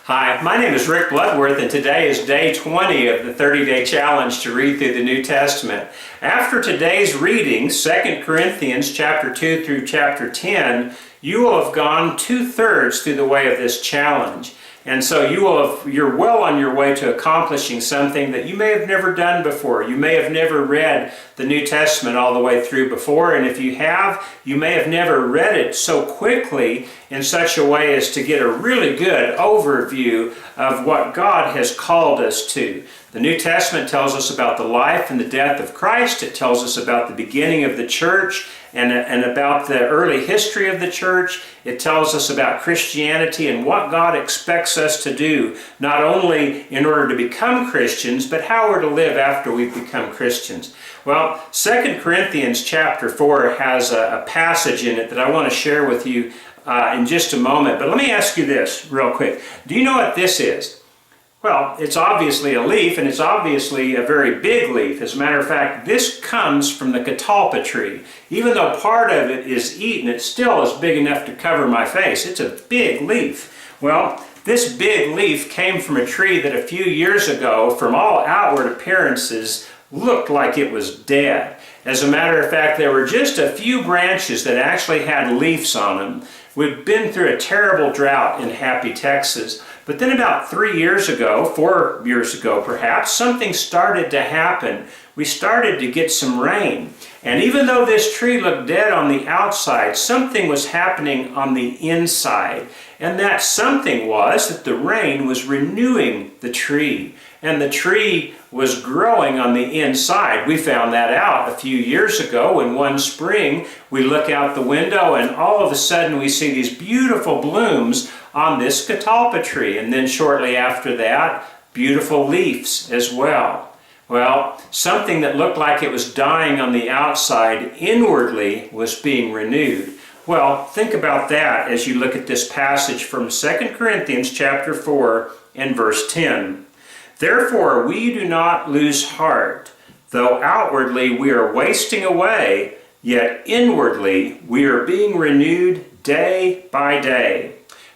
Hi, my name is Rick Bloodworth, and today is day 20 of the 30-day challenge to read through the New Testament. After today's reading, 2 Corinthians chapter 2 through chapter 10, you will have gone 2/3 through the way of this challenge. And so you're well on your way to accomplishing something that you may have never done before. You may have never read the New Testament all the way through before, and if you have, you may have never read it so quickly in such a way as to get a really good overview of what God has called us to. The New Testament tells us about the life and the death of Christ. It tells us about the beginning of the church and about the early history of the church. It tells us about Christianity and what God expects us to do, not only in order to become Christians, but how we're to live after we've become Christians. Well, 2 Corinthians chapter 4 has a passage in it that I want to share with you in just a moment. But let me ask you this real quick. Do you know what this is? Well, it's obviously a leaf, and it's obviously a very big leaf. As a matter of fact, this comes from the catalpa tree. Even though part of it is eaten, it still is big enough to cover my face. It's a big leaf. Well, this big leaf came from a tree that a few years ago, from all outward appearances, looked like it was dead. As a matter of fact, there were just a few branches that actually had leaves on them. We've been through a terrible drought in Happy, Texas. But then about 3 years ago, 4 years ago perhaps, something started to happen. We started to get some rain. And even though this tree looked dead on the outside, something was happening on the inside. And that something was that the rain was renewing the tree. And the tree was growing on the inside. We found that out a few years ago when one spring we look out the window and all of a sudden we see these beautiful blooms on this catalpa tree. And then shortly after that, beautiful leaves as well. Well, something that looked like it was dying on the outside inwardly was being renewed. Well, think about that as you look at this passage from 2 Corinthians chapter 4 and verse 10. Therefore, we do not lose heart. Though outwardly we are wasting away, yet inwardly we are being renewed day by day.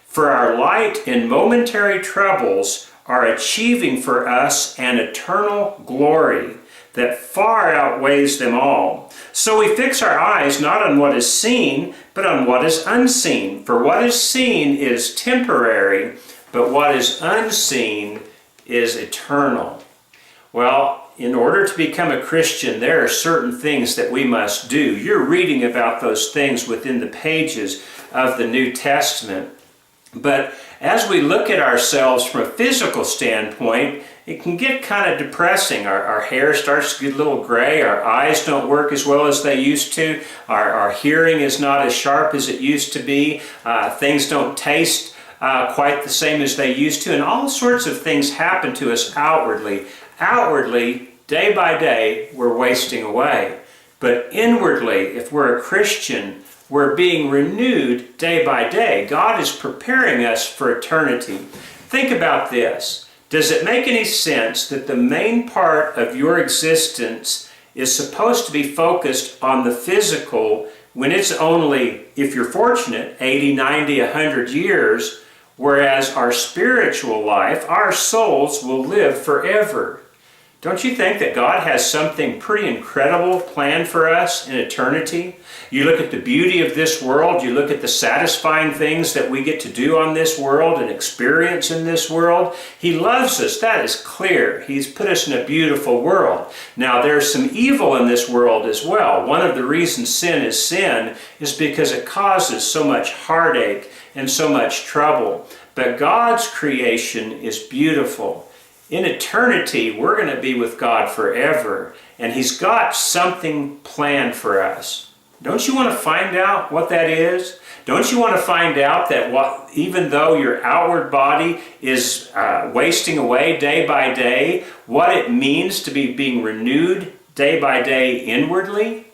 For our light and momentary troubles are achieving for us an eternal glory that far outweighs them all. So we fix our eyes not on what is seen, but on what is unseen. For what is seen is temporary, but what is unseen is eternal. Well, in order to become a Christian, there are certain things that we must do. You're reading about those things within the pages of the New Testament. But as we look at ourselves from a physical standpoint, it can get kind of depressing. Our hair starts to get a little gray. Our eyes don't work as well as they used to. Our hearing is not as sharp as it used to be. Things don't taste quite the same as they used to, and all sorts of things happen to us outwardly. Outwardly, day by day, we're wasting away. But inwardly, if we're a Christian, we're being renewed day by day. God is preparing us for eternity. Think about this. Does it make any sense that the main part of your existence is supposed to be focused on the physical when it's only, if you're fortunate, 80, 90, 100 years, whereas our spiritual life, our souls will live forever? Don't you think that God has something pretty incredible planned for us in eternity? You look at the beauty of this world, you look at the satisfying things that we get to do on this world and experience in this world. He loves us, that is clear. He's put us in a beautiful world. Now there's some evil in this world as well. One of the reasons sin is because it causes so much heartache and so much trouble. But God's creation is beautiful. In eternity, we're going to be with God forever, and He's got something planned for us. Don't you want to find out what that is? Don't you want to find out that even though your outward body is wasting away day by day, what it means to be being renewed day by day inwardly?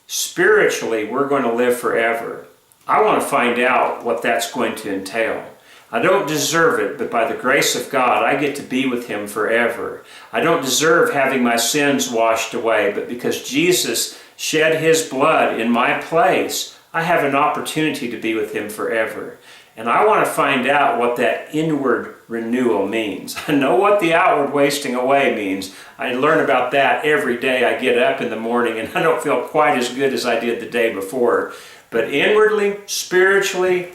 Spiritually, we're going to live forever. I want to find out what that's going to entail. I don't deserve it, but by the grace of God, I get to be with Him forever. I don't deserve having my sins washed away, but because Jesus shed His blood in my place, I have an opportunity to be with Him forever. And I want to find out what that inward renewal means. I know what the outward wasting away means. I learn about that every day I get up in the morning, and I don't feel quite as good as I did the day before. But inwardly, spiritually,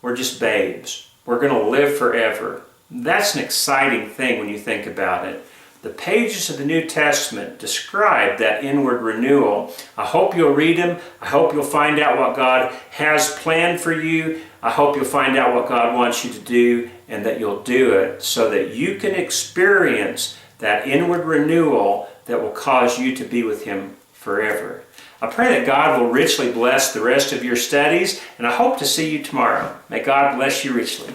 we're just babes. We're going to live forever. That's an exciting thing when you think about it. The pages of the New Testament describe that inward renewal. I hope you'll read them. I hope you'll find out what God has planned for you. I hope you'll find out what God wants you to do, and that you'll do it so that you can experience that inward renewal that will cause you to be with Him forever. I pray that God will richly bless the rest of your studies, and I hope to see you tomorrow. May God bless you richly.